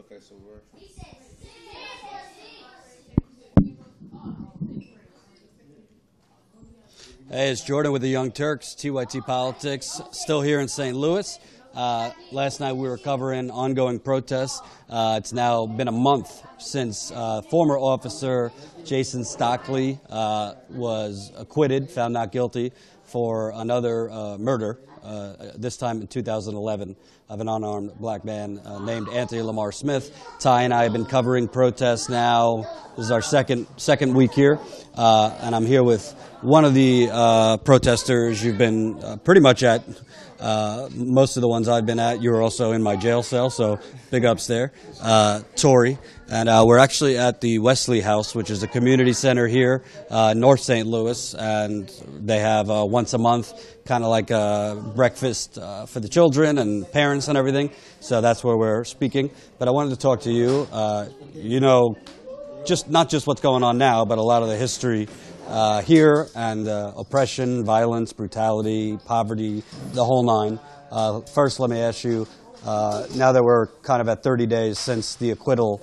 Okay, so we're... Hey, it's Jordan with the Young Turks, TYT Politics, still here in St. Louis. Last night we were covering ongoing protests. It's now been a month since former officer Jason Stockley was acquitted, found not guilty, for another murder, this time in 2011, of an unarmed black man named Anthony Lamar Smith. Ty and I have been covering protests now. This is our second week here, and I'm here with one of the protesters you've been pretty much at. Most of the ones I've been at, you were also in my jail cell, so big ups there. Tori. And we're actually at the Wesley House, which is a community center here, North St. Louis, and they have once a month kind of like a breakfast for the children and parents and everything. So that's where we're speaking. But I wanted to talk to you. You know, not just what's going on now, but a lot of the history here, and oppression, violence, brutality, poverty, the whole nine. First, let me ask you, now that we're kind of at 30 days since the acquittal,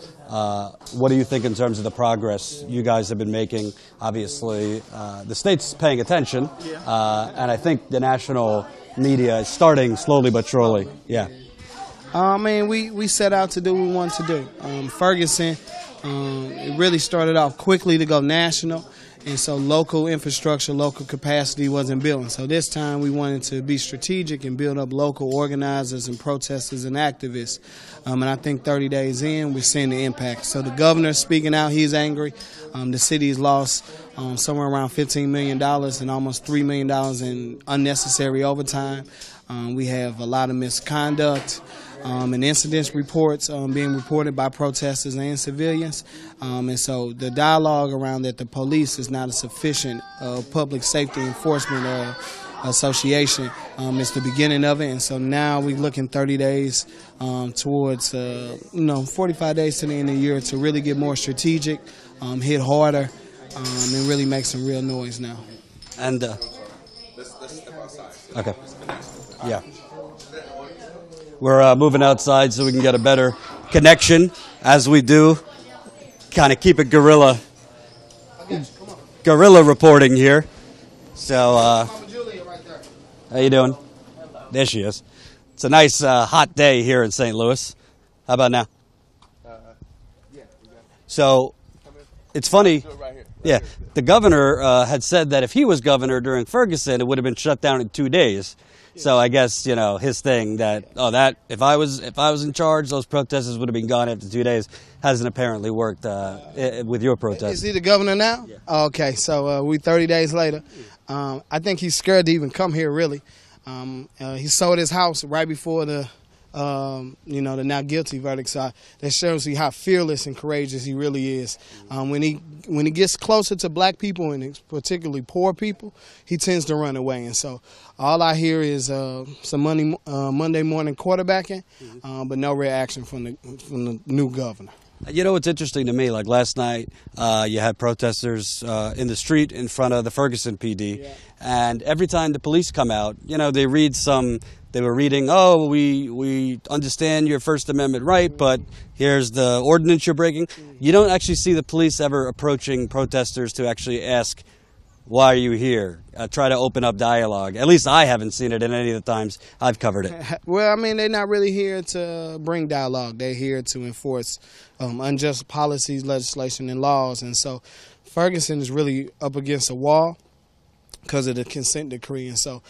what do you think in terms of the progress you guys have been making? Obviously, the state's paying attention, and I think the national media is starting slowly but surely. Yeah. I mean, we set out to do what we wanted to do. Ferguson, it really started off quickly to go national. And so local infrastructure, local capacity wasn't building. So this time we wanted to be strategic and build up local organizers and protesters and activists. And I think 30 days in, we're seeing the impact. So the governor's speaking out. He's angry. The city's lost somewhere around $15 million and almost $3 million in unnecessary overtime. We have a lot of misconduct. And incidents reports being reported by protesters and civilians. And so the dialogue around that the police is not a sufficient public safety enforcement association is the beginning of it. And so now we're looking 30 days towards, 45 days to the end of the year to really get more strategic, hit harder, and really make some real noise now. And Let's step outside. okay. Yeah. We're moving outside so we can get a better connection. As we do, kind of keep it guerrilla reporting here. So, how you doing? There she is. It's a nice hot day here in St. Louis. How about now? So, it's funny. Yeah, the governor had said that if he was governor during Ferguson, it would have been shut down in 2 days. So I guess, his thing that if I was in charge, those protesters would have been gone after 2 days, hasn't apparently worked with your protest. Is he the governor now? Yeah. Okay, so we 30 days later. I think he's scared to even come here, really. He sold his house right before the not guilty verdict. So that shows you how fearless and courageous he really is. When he gets closer to black people and particularly poor people, he tends to run away. And so all I hear is some Monday morning quarterbacking, but no real action from the new governor. You know what's interesting to me? Like last night, you had protesters in the street in front of the Ferguson PD, and every time the police come out, they read some. They were reading, oh, we understand your First Amendment right, but here's the ordinance you're breaking. You don't actually see the police ever approaching protesters to actually ask, why are you here? Try to open up dialogue. At least I haven't seen it in any of the times I've covered it. Well, I mean, they're not really here to bring dialogue. They're here to enforce unjust policies, legislation, and laws. And so Ferguson is really up against a wall because of the consent decree. And so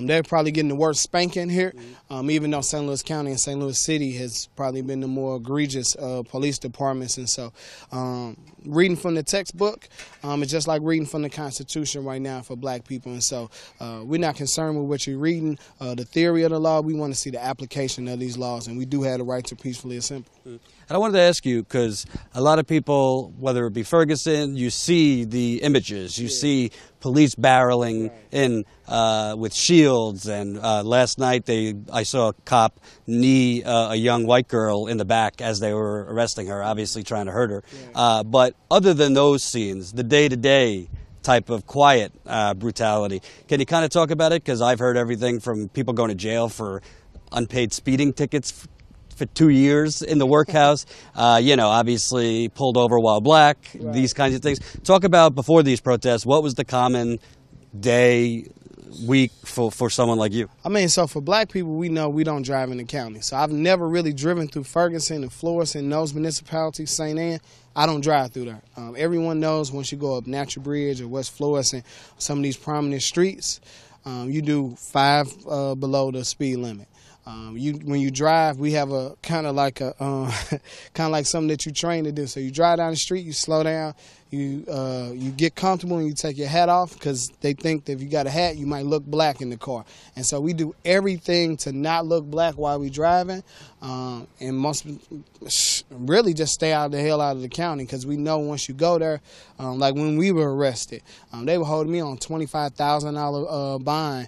they're probably getting the worst spanking here, even though St. Louis County and St. Louis City has probably been the more egregious police departments. And so reading from the textbook is just like reading from the Constitution right now for black people. And so we're not concerned with what you're reading, the theory of the law. We want to see the application of these laws, and we do have the right to peacefully assemble. And I wanted to ask you, because a lot of people, whether it be Ferguson, you see the images, you see police barreling in with shields, and last night I saw a cop knee a young white girl in the back as they were arresting her, obviously trying to hurt her. But other than those scenes, the day-to-day type of quiet brutality, can you kind of talk about it? Because I've heard everything from people going to jail for unpaid speeding tickets for 2 years in the workhouse. You know, obviously pulled over while black, these kinds of things. Talk about before these protests, what was the common day, week for someone like you? I mean, so for black people, we know we don't drive in the county. So I've never really driven through Ferguson and Florissant and those municipalities, St. Anne. I don't drive through there. Everyone knows once you go up Natural Bridge or West Florissant, some of these prominent streets, you do 5 below the speed limit. When you drive, we have a kind of like something that you train to do. So you drive down the street, you slow down, you get comfortable, and you take your hat off because they think that if you got a hat, you might look black in the car. And so we do everything to not look black while we driving, and most really just stay out the hell out of the county because we know once you go there, like when we were arrested, they were holding me on $25,000 bond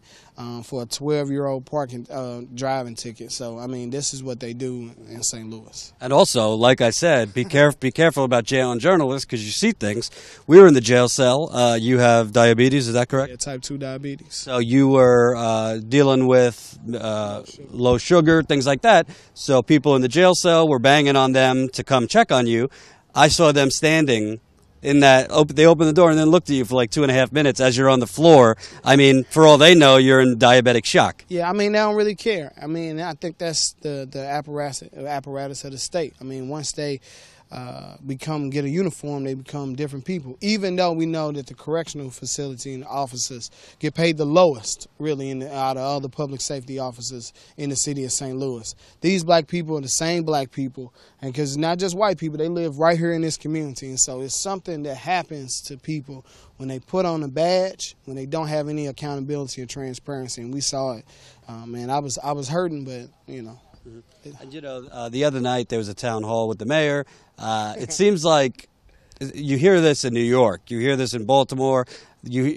for a 12-year-old parking driving ticket. So I mean, this is what they do in St. Louis. And also, like I said, be careful about jail and journalists because you see things. We were in the jail cell. You have diabetes, is that correct? Yeah, type 2 diabetes. So you were dealing with low sugar, things like that. So people in the jail cell were banging on them to come check on you. I saw them standing in that, they opened the door and then looked at you for like 2.5 minutes as you're on the floor. I mean, for all they know, you're in diabetic shock. Yeah, I mean, they don't really care. I mean, I think that's the apparatus of the state. I mean, once they get a uniform, they become different people. Even though we know that the correctional facility and the officers get paid the lowest, really, out of all the public safety officers in the city of St. Louis. These black people are the same black people, and because it's not just white people, they live right here in this community. And so it's something that happens to people when they put on a badge, when they don't have any accountability or transparency. And we saw it. Man, I was hurting, but you know. And you know, the other night there was a town hall with the mayor. It seems like you hear this in New York, you hear this in Baltimore,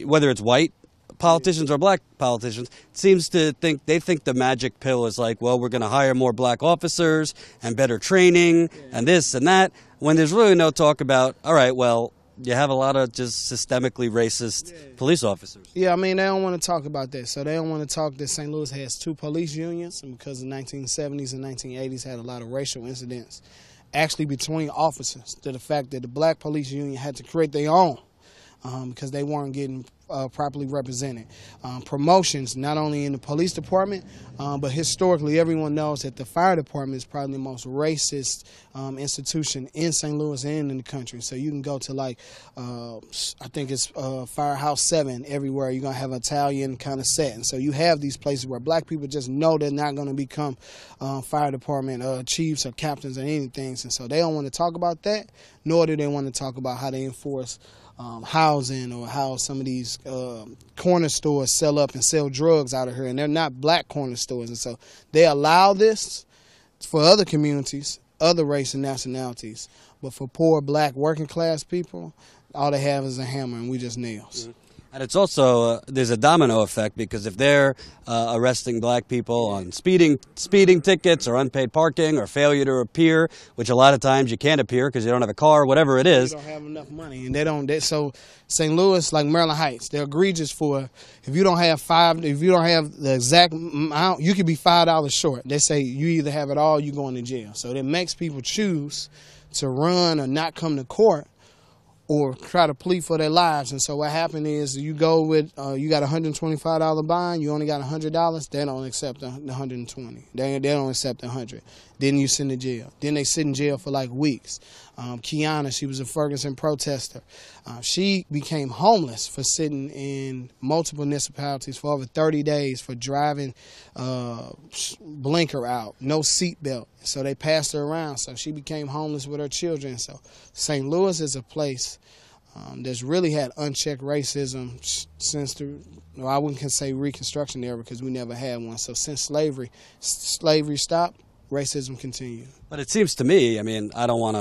whether it's white politicians or black politicians, it seems to think the magic pill is like, well, we're going to hire more black officers and better training and this and that, when there's really no talk about, all right, well, you have a lot of just systemically racist police officers. Yeah, I mean, they don't want to talk about that. So they don't want to talk that St. Louis has 2 police unions, and because the 1970s and 1980s had a lot of racial incidents actually between officers, to the fact that the black police union had to create their own because they weren't getting properly represented. Promotions, not only in the police department, but historically everyone knows that the fire department is probably the most racist institution in St. Louis and in the country. So you can go to like, I think it's Firehouse 7 everywhere. You're going to have an Italian kind of set. And so you have these places where black people just know they're not going to become fire department chiefs or captains or anything. And so they don't want to talk about that, nor do they want to talk about how they enforce housing or how some of these corner stores sell up and sell drugs out of here, and they're not black corner stores. And so they allow this for other communities, other race and nationalities, but for poor black working class people, all they have is a hammer and we just nails. And it's also, there's a domino effect, because if they're arresting black people on speeding tickets or unpaid parking or failure to appear, which a lot of times you can't appear because you don't have a car, whatever it is. They don't have enough money, and so St. Louis, like Maryland Heights, they're egregious for, if you don't have the exact amount, you could be $5 short. They say you either have it all or you going to jail. So it makes people choose to run or not come to court, or try to plead for their lives. And so what happened is you go with, you got a $125 bond, you only got $100, they don't accept the $120. They don't accept the $100. Then you send to jail. Then they sit in jail for like weeks. Kiana, she was a Ferguson protester. She became homeless for sitting in multiple municipalities for over 30 days for driving blinker out, no seatbelt. So they passed her around. So she became homeless with her children. So St. Louis is a place that's really had unchecked racism since I wouldn't say Reconstruction era, because we never had one. So since slavery stopped, racism continued. But it seems to me, I mean, I don't want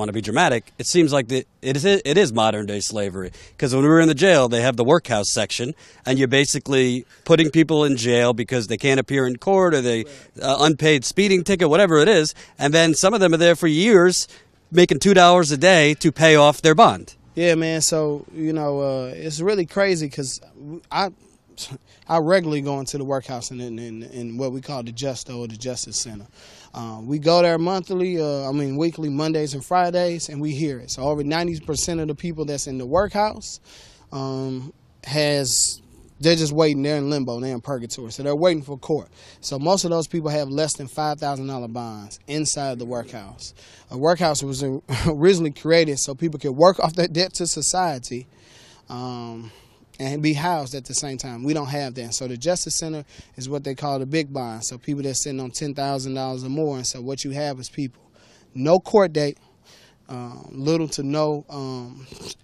to be dramatic. It seems like it is modern day slavery, because when we were in the jail, they have the workhouse section, and you're basically putting people in jail because they can't appear in court, or they unpaid speeding ticket, whatever it is, and then some of them are there for years, making $2 a day to pay off their bond. Yeah, man. So it's really crazy, because I regularly go into the workhouse in what we call the Justo, or the Justice Center. We go there weekly, Mondays and Fridays, and we hear it. So over 90% of the people that's in the workhouse they're just waiting. They're in limbo. They're in purgatory. So they're waiting for court. So most of those people have less than $5,000 bonds inside the workhouse. A workhouse was originally created so people could work off their debt to society and be housed at the same time. We don't have that. So the Justice Center is what they call the big bond. So people that's sitting on $10,000 or more. And so what you have is people, no court date, little to no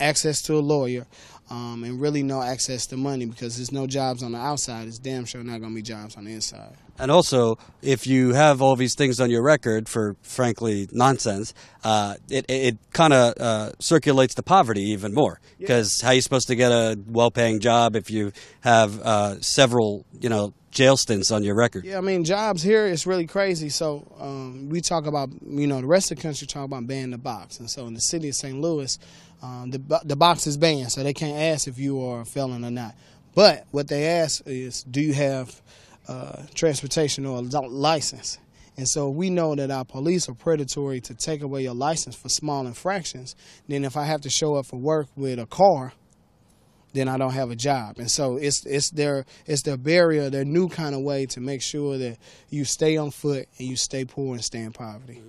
access to a lawyer, and really no access to money, because there's no jobs on the outside. It's damn sure not going to be jobs on the inside. And also, if you have all these things on your record for, frankly, nonsense, it kind of circulates the poverty even more. Because how are you supposed to get a well-paying job if you have several, jail stints on your record? Yeah, I mean, jobs here is really crazy. So we talk about, the rest of the country talk about banning the box. And so in the city of St. Louis, the box is banned, so they can't ask if you are a felon or not. But what they ask is, do you have transportation or a license? And so we know that our police are predatory to take away your license for small infractions. Then if I have to show up for work with a car, then I don't have a job. And so it's their barrier, their new kind of way to make sure that you stay on foot and you stay poor and stay in poverty.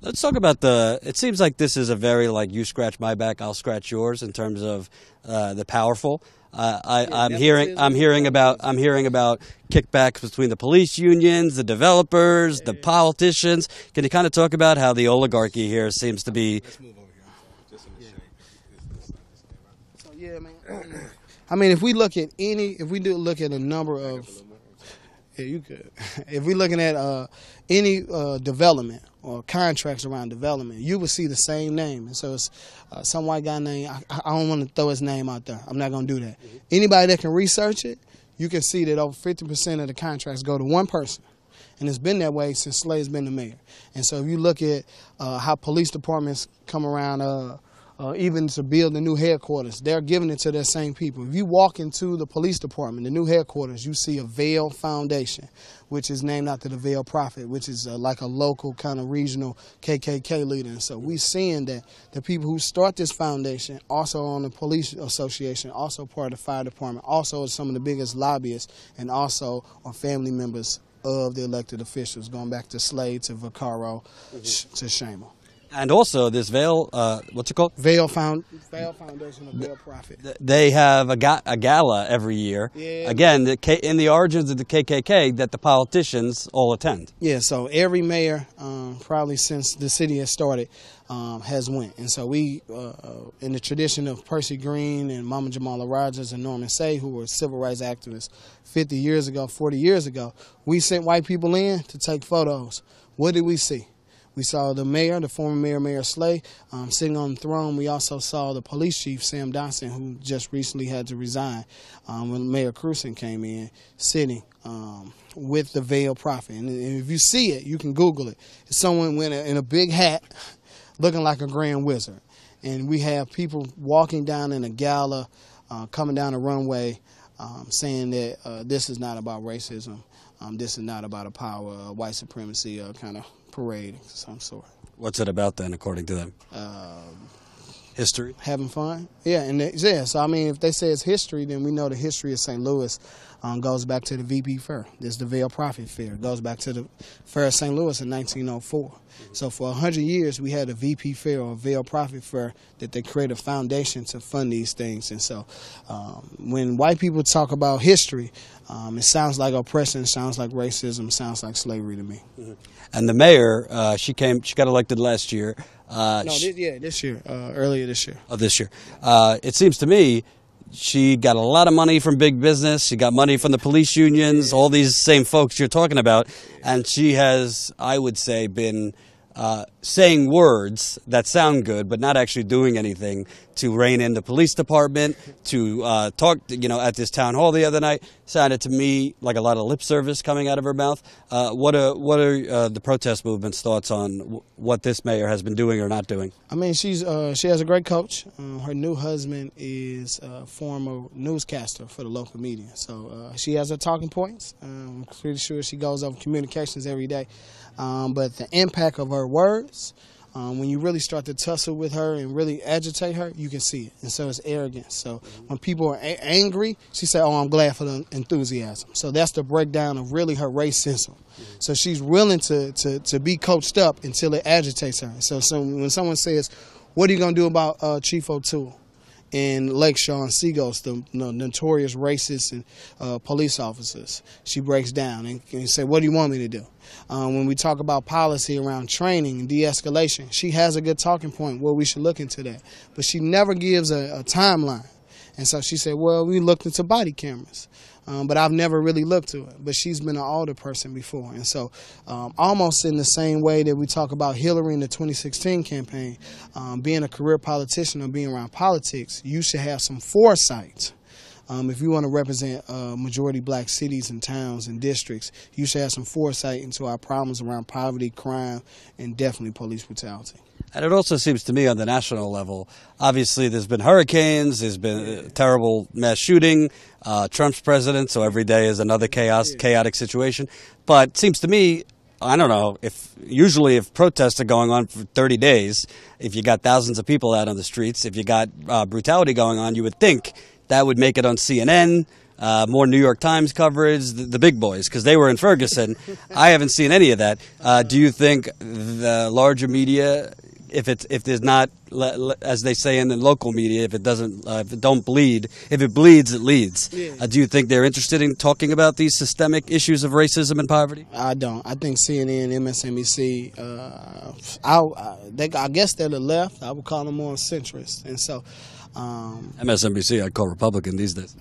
Let's talk about it seems like this is a very you scratch my back, I'll scratch yours in terms of the powerful. I'm hearing about kickbacks between the police unions, the developers, the politicians. Can you kind of talk about how the oligarchy here seems to be? Let's move over here. Just in the shade. So yeah, man. I mean, if we look at a number of, if we're looking at any development or contracts around development, you will see the same name. And so it's some white guy named, I don't want to throw his name out there. I'm not going to do that. Mm-hmm. Anybody that can research it, you can see that over 50% of the contracts go to one person. And it's been that way since Slade's been the mayor. And so if you look at how police departments come around, even to build the new headquarters, they're giving it to their same people. If you walk into the police department, the new headquarters, you see a Veil Foundation, which is named after the Veil Prophet, which is like a local kind of regional KKK leader. And so we're seeing that the people who start this foundation also on the police association, also part of the fire department, also are some of the biggest lobbyists, and also are family members of the elected officials, going back to Slade, to Vaccaro, to Shamo. And also this Veil, what's it called? Veil Foundation of Veil Prophet. They have a gala every year. Yeah. Again, in the origins of the KKK that the politicians all attend. Yeah, so every mayor, probably since the city has started, has went. And so we, in the tradition of Percy Green and Mama Jamala Rogers and Norman Say, who were civil rights activists 50 years ago, 40 years ago, we sent white people in to take photos. What did we see? We saw the mayor, the former mayor, Mayor Slay, sitting on the throne. We also saw the police chief, Sam Dotson, who just recently had to resign when Mayor Cruson came in, sitting with the Veil Prophet. And if you see it, you can Google it. It's someone in a big hat looking like a grand wizard. And we have people walking down in a gala, coming down the runway, saying that this is not about racism. This is not about a power, white supremacy kind of parade of some sort. What's it about then, according to them? History? Having fun. Yeah, and so I mean, if they say it's history, then we know the history of St. Louis goes back to the VP Fair. There's the Veil Prophet Fair. It goes back to the Fair of St. Louis in 1904. So for 100 years, we had a VP Fair or a Veil Prophet Fair that they created a foundation to fund these things. And so when white people talk about history, it sounds like oppression, sounds like racism, sounds like slavery to me. Mm-hmm. And the mayor, she got elected last year. This year, earlier this year. Oh, this year. It seems to me she got a lot of money from big business. She got money from the police unions, all these same folks you're talking about. And she has, I would say, been saying words that sound good, but not actually doing anything to rein in the police department, to talk, at this town hall the other night. Sounded to me like a lot of lip service coming out of her mouth. What are the protest movement's thoughts on what this mayor has been doing or not doing? I mean, she has a great coach. Her new husband is a former newscaster for the local media. So she has her talking points. I'm pretty sure she goes over communications every day. But the impact of her words, when you really start to tussle with her and really agitate her, you can see it. And so it's arrogance. So when people are angry, she said, "Oh, I'm glad for the enthusiasm." So that's the breakdown of really her racism. So she's willing to be coached up until it agitates her. So when someone says, "What are you going to do about Chief O'Toole in Lakeshore and Seagulls, the notorious racists and police officers?" She breaks down and say, "What do you want me to do?" When we talk about policy around training and de-escalation, she has a good talking point where we should look into that. But she never gives a timeline. And so she said, "Well, we looked into body cameras." But I've never really looked to it. But she's been an older person before. And so almost in the same way that we talk about Hillary in the 2016 campaign, being a career politician or being around politics, you should have some foresight. If you want to represent majority black cities and towns and districts, you should have some foresight into our problems around poverty, crime, and definitely police brutality. And it also seems to me on the national level, obviously there's been hurricanes, there's been a terrible mass shooting, Trump's president, so every day is another chaotic situation. But it seems to me, I don't know, usually if protests are going on for 30 days, if you got thousands of people out on the streets, if you got brutality going on, you would think that would make it on CNN, more New York Times coverage, the big boys, because they were in Ferguson. I haven't seen any of that. Do you think the larger media, if there's not, as they say in the local media, if it bleeds, it leads? Yeah. Do you think they're interested in talking about these systemic issues of racism and poverty? I don't. I think CNN, MSNBC, I guess they're the left. I would call them more centrist. And so MSNBC, I'd call Republican these days.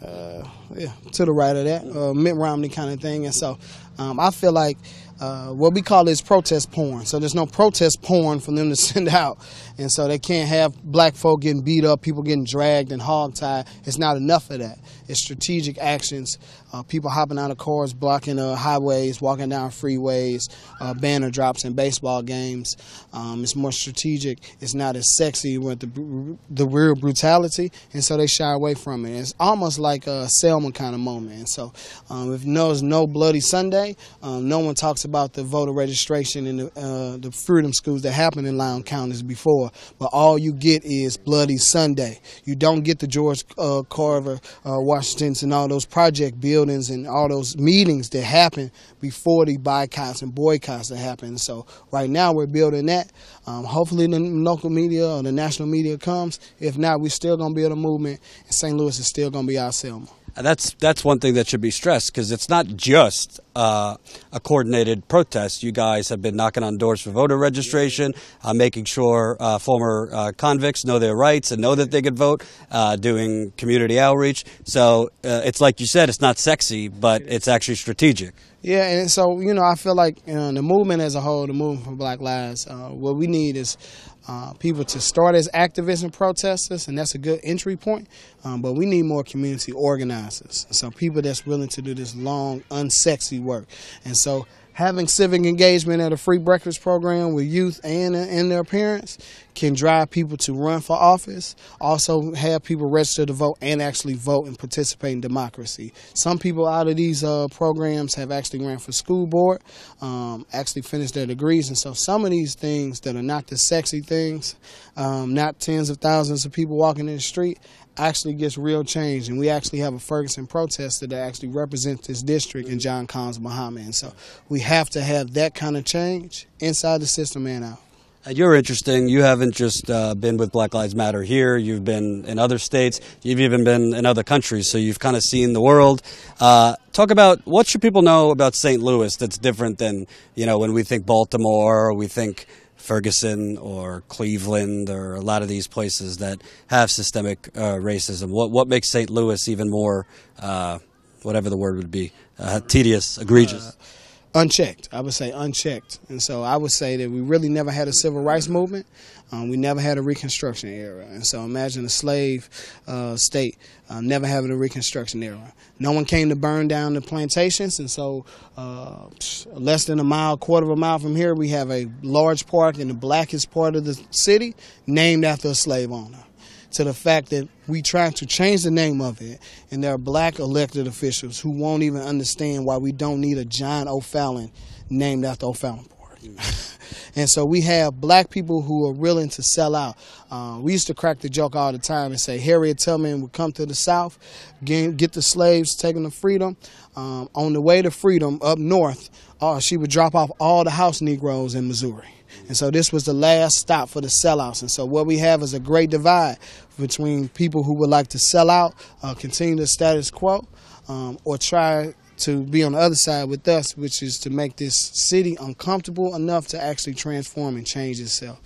Yeah, to the right of that, Mitt Romney kind of thing. And so I feel like what we call is protest porn. So there's no protest porn for them to send out. And so they can't have black folk getting beat up, people getting dragged and hogtied. It's not enough of that. It's strategic actions, people hopping out of cars, blocking highways, walking down freeways, banner drops in baseball games. It's more strategic. It's not as sexy with the real brutality, and so they shy away from it. It's almost like a Selma kind of moment. And so if there's no Bloody Sunday, no one talks about the voter registration and the freedom schools that happened in Loudoun counties before, but all you get is Bloody Sunday. You don't get the George Carver, Washingtons, and all those project buildings and all those meetings that happen before the boycotts and boycotts that happen. So right now we're building that. Hopefully the local media or the national media comes. If not, we're still going to build a movement, and St. Louis is still going to be our Selma. That's one thing that should be stressed, because it's not just a coordinated protest. You guys have been knocking on doors for voter registration, making sure former convicts know their rights and know that they could vote, doing community outreach. So it's like you said, it's not sexy, but it's actually strategic. Yeah, and so, I feel like the movement as a whole, the movement for Black Lives, what we need is people to start as activists and protesters, and that's a good entry point. But we need more community organizers, so people that's willing to do this long, unsexy work. And so having civic engagement at a free breakfast program with youth and their parents can drive people to run for office. Also have people register to vote and actually vote and participate in democracy. Some people out of these programs have actually ran for school board, actually finished their degrees. And so some of these things that are not the sexy things, not tens of thousands of people walking in the street, actually gets real change. And we actually have a Ferguson protester that actually represents this district in John Collins Muhammad. And so we have to have that kind of change inside the system and out. You're interesting. You haven't just been with Black Lives Matter here. You've been in other states. You've even been in other countries. So you've kind of seen the world. Talk about what should people know about St. Louis that's different than, when we think Baltimore or we think Ferguson or Cleveland or a lot of these places that have systemic racism. What makes St. Louis even more, whatever the word would be, tedious, egregious? Unchecked. I would say unchecked. And so I would say that we really never had a civil rights movement. We never had a Reconstruction era. And so imagine a slave state never having a Reconstruction era. No one came to burn down the plantations. And so less than a mile, quarter of a mile from here, we have a large park in the blackest part of the city named after a slave owner. To the fact that we tried to change the name of it, and there are black elected officials who won't even understand why we don't need a John O'Fallon named after O'Fallon Park. And so we have black people who are willing to sell out. We used to crack the joke all the time and say Harriet Tubman would come to the South, get the slaves, take them to freedom. On the way to freedom up north, she would drop off all the house Negroes in Missouri. And so this was the last stop for the sellouts. And so what we have is a great divide between people who would like to sell out, continue the status quo, or try to be on the other side with us, which is to make this city uncomfortable enough to actually transform and change itself.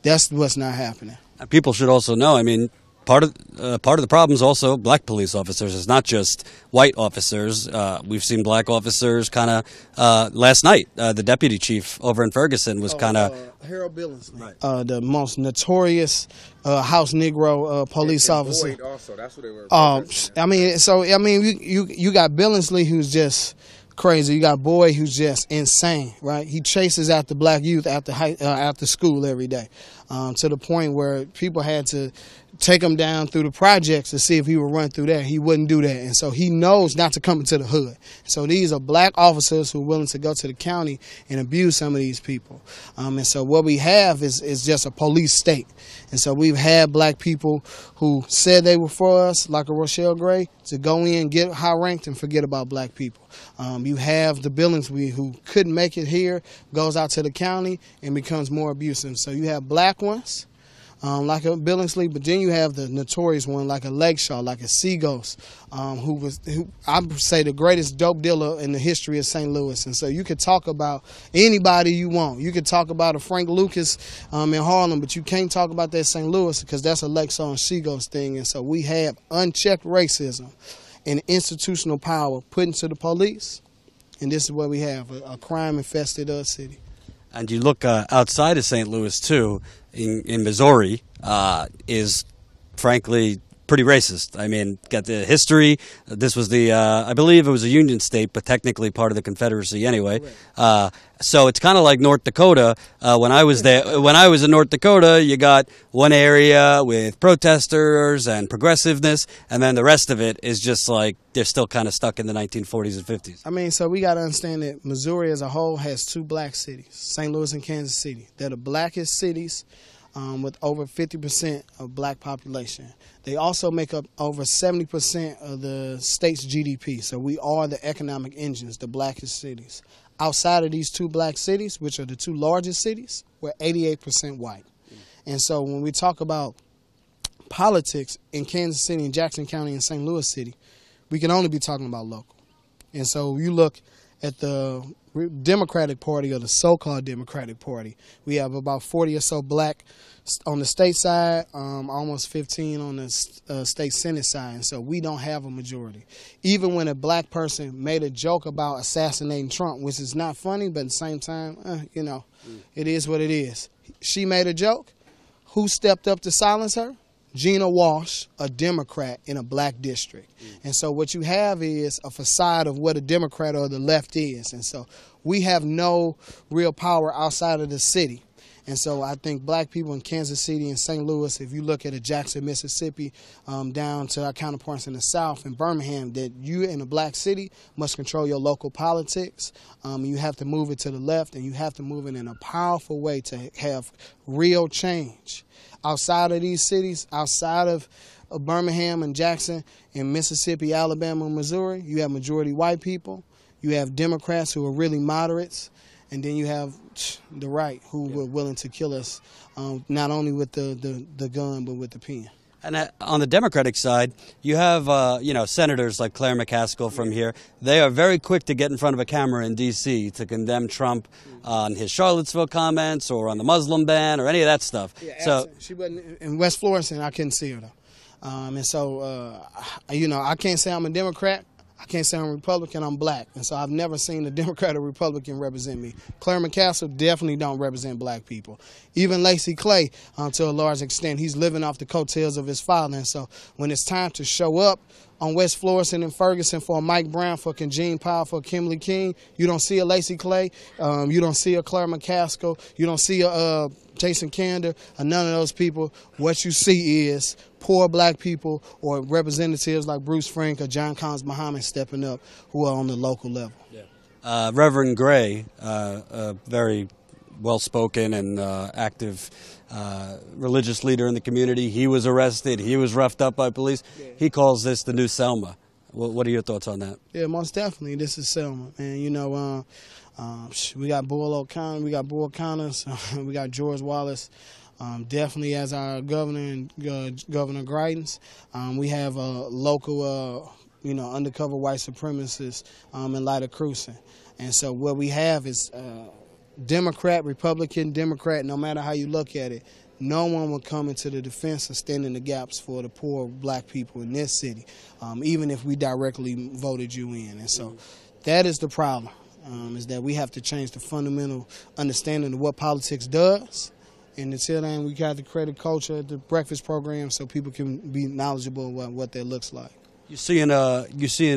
That's what's not happening. People should also know, I mean, part of the problem is also black police officers. It's not just white officers. We've seen black officers kind of last night. The deputy chief over in Ferguson was kind of Harold Billingsley, right. The most notorious house Negro police officer. Boyd also, that's what they were. You got Billingsley, who's just crazy. You got Boyd, who's just insane, right? He chases after black youth after school every day, to the point where people had to take him down through the projects to see if he would run through there. He wouldn't do that. And so he knows not to come into the hood. So these are black officers who are willing to go to the county and abuse some of these people. And so what we have is just a police state. And so we've had black people who said they were for us, like a Rochelle Gray, to go in, get high ranked, and forget about black people. You have the Billingsley who couldn't make it here, goes out to the county, and becomes more abusive. So you have black ones, like a Billingsley, but then you have the notorious one like a Lakeshaw, like a Seaghost, who I would say the greatest dope dealer in the history of St. Louis. And so you could talk about anybody you want. You could talk about a Frank Lucas in Harlem, but you can't talk about that St. Louis because that's a Lakeshaw and Seaghost thing. And so we have unchecked racism and institutional power put into the police, and this is what we have, a crime-infested city. And you look outside of St. Louis, too, in Missouri, is frankly pretty racist. I mean, got the history. This was I believe it was a Union state, but technically part of the Confederacy anyway. Right. So it's kind of like North Dakota. When I was there, when I was in North Dakota, you got one area with protesters and progressiveness, and then the rest of it is just like they're still kind of stuck in the 1940s and 50s. I mean, so we got to understand that Missouri as a whole has two black cities, St. Louis and Kansas City. They're the blackest cities with over 50% of black population. They also make up over 70% of the state's GDP. So we are the economic engines, the blackest cities. Outside of these two black cities, which are the two largest cities, we're 88% white. And so when we talk about politics in Kansas City and Jackson County and St. Louis City, we can only be talking about local. And so you look at the Democratic Party, or the so-called Democratic Party, we have about 40 or so black on the state side, almost 15 on the state senate side, and so we don't have a majority. Even when a black person made a joke about assassinating Trump, which is not funny, but at the same time, it is what it is. She made a joke. Who stepped up to silence her? Gina Walsh, a Democrat in a black district. And so what you have is a facade of what a Democrat or the left is. And so we have no real power outside of the city. And so I think black people in Kansas City and St. Louis, if you look at a Jackson, Mississippi, down to our counterparts in the South and Birmingham, that you in a black city must control your local politics. You have to move it to the left, and you have to move it in a powerful way to have real change. Outside of these cities, outside of Birmingham and Jackson and Mississippi, Alabama, and Missouri, you have majority white people. You have Democrats who are really moderates. And then you have the right who were willing to kill us, not only with the gun, but with the pen. And on the Democratic side, you have senators like Claire McCaskill from here. They are very quick to get in front of a camera in D.C. to condemn Trump on his Charlottesville comments or on the Muslim ban or any of that stuff. Yeah, so she wasn't in West Florissant. I couldn't see her though, and so I can't say I'm a Democrat. I can't say I'm Republican, I'm black. And so I've never seen a Democrat or Republican represent me. Clarence Castle definitely don't represent black people. Even Lacey Clay, to a large extent, he's living off the coattails of his father. And so when it's time to show up on West Florissant and Ferguson for a Mike Brown, for Kenjean Powell, for Kimberly King, you don't see a Lacey Clay, you don't see a Claire McCaskill, you don't see a Jason Kander, or none of those people. What you see is poor black people or representatives like Bruce Frank or John Collins Muhammad stepping up who are on the local level. Yeah. Reverend Gray, a very well-spoken and active religious leader in the community, he was arrested, he was roughed up by police. Yeah. He calls this the new Selma. What are your thoughts on that? Yeah, most definitely, this is Selma. And, you know, we got Bull O'Connor, we got Bull Connors, we got George Wallace, definitely as our governor and Governor Greitens. We have local, you know, undercover white supremacists in light of Cruising. And so what we have is Democrat, Republican, Democrat, no matter how you look at it, no one will come into the defense of standing the gaps for the poor black people in this city, even if we directly voted you in. And so that is the problem, is that we have to change the fundamental understanding of what politics does. And until then, we got to create a culture at the breakfast program so people can be knowledgeable of what that looks like. You seeing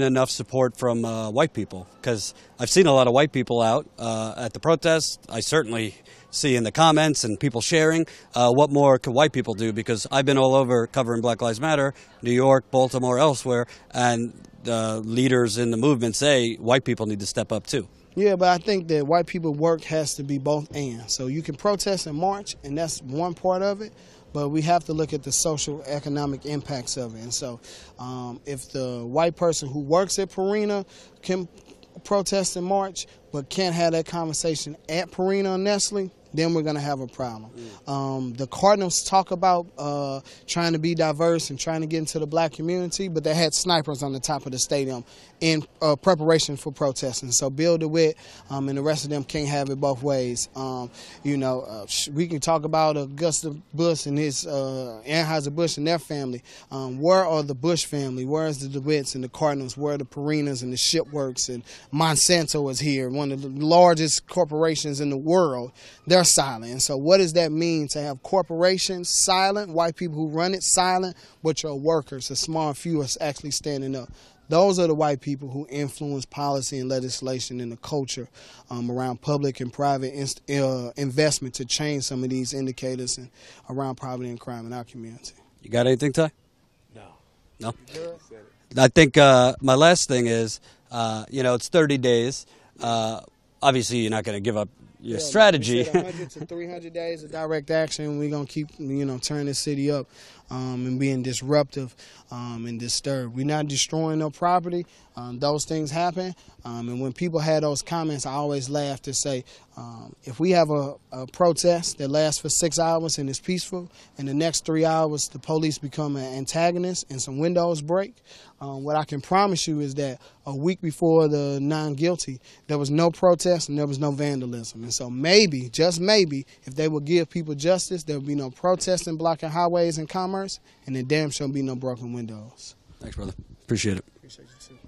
enough support from white people? Because I've seen a lot of white people out at the protests. I certainly see in the comments and people sharing. What more can white people do? Because I've been all over covering Black Lives Matter, New York, Baltimore, elsewhere, and leaders in the movement say white people need to step up too. Yeah, but I think that white people work has to be both and. So you can protest and march, and that's one part of it. But we have to look at the social economic impacts of it. And so if the white person who works at Purina can protest and march but can't have that conversation at Purina or Nestle, then we're going to have a problem. The Cardinals talk about trying to be diverse and trying to get into the black community, but they had snipers on the top of the stadium in preparation for protesting. So Bill DeWitt and the rest of them can't have it both ways. You know, we can talk about Augusta Bush and his Anheuser-Busch and their family. Where are the Bush family? Where is the DeWitts and the Cardinals? Where are the Purinas and the Shipworks? And Monsanto is here, one of the largest corporations in the world. They're silent. And so what does that mean to have corporations silent, white people who run it silent, but your workers, a small few, are actually standing up? Those are the white people who influence policy and legislation and the culture around public and private investment to change some of these indicators and around poverty and crime in our community. You got anything, Ty? No. No? I think my last thing is, you know, it's 30 days. Obviously, you're not going to give up your strategy. 100 to 300 days of direct action. We're going to keep, you know, turning the city up and being disruptive and disturbed. We're not destroying no property. Those things happen. And when people had those comments, I always laugh to say, if we have a protest that lasts for 6 hours and is peaceful, in the next 3 hours the police become an antagonist and some windows break, what I can promise you is that a week before the non-guilty, there was no protest and there was no vandalism. And so maybe, just maybe, if they would give people justice, there would be no protesting blocking highways and commerce, and there damn sure be no broken windows. Thanks, brother. Appreciate it. Appreciate you too.